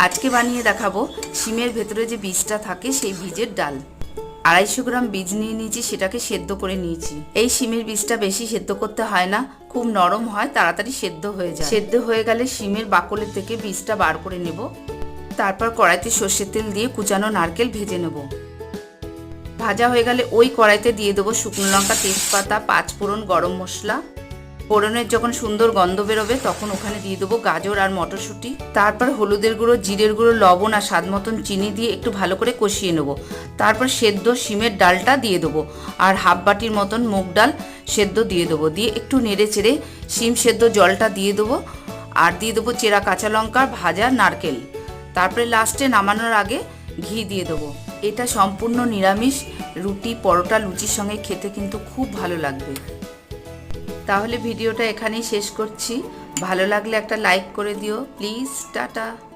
আজকে বানিয়ে দেখাবো শিমের ভেতরে যে বীজটা থাকে সেই বীজের ডাল। 250 গ্রাম বীজ নিয়ে নিয়েছি, সেটাকে সেদ্ধ করে নিয়েছি। এই শিমের বীজটা বেশি সেদ্ধ করতে হয় না, খুব নরম হয়, তাড়াতাড়ি সেদ্ধ হয়ে যায়। সেদ্ধ হয়ে গেলে শিমের বাকলের থেকে বীজটা বার করে নেব। তারপর কড়াইতে সর্ষের তেল দিয়ে কুচানো নারকেল ভেজে নেব। ভাজা হয়ে গেলে ওই কড়াইতে দিয়ে দেবো শুকনো লঙ্কা, তেজপাতা, 5 ফোড়ন, গরম মশলা। ফোড়নের যখন সুন্দর গন্ধ বেরোবে তখন ওখানে দিয়ে দেবো গাজর আর মটরশুঁটি। তারপর হলুদের গুঁড়ো, জিরের গুঁড়ো, লবণ আর স্বাদ মতন চিনি দিয়ে একটু ভালো করে কষিয়ে নেব। তারপর সেদ্ধ শিমের ডালটা দিয়ে দেবো আর হাফ বাটির মতন মুগ ডাল সেদ্ধ দিয়ে দেবো। দিয়ে একটু নেড়ে চেড়ে শিম সেদ্ধ জলটা দিয়ে দেবো আর দিয়ে দেবো চেরা কাঁচা লঙ্কা, ভাজা নারকেল। তারপরে লাস্টে নামানোর আগে ঘি দিয়ে দেবো। এটা সম্পূর্ণ নিরামিষ, রুটি, পরোটা, লুচির সঙ্গে খেতে কিন্তু খুব ভালো লাগবে। তাহলে ভিডিওটা এখানেই শেষ করছি। ভালো লাগলে একটা লাইক করে দিও প্লিজ। টাটা।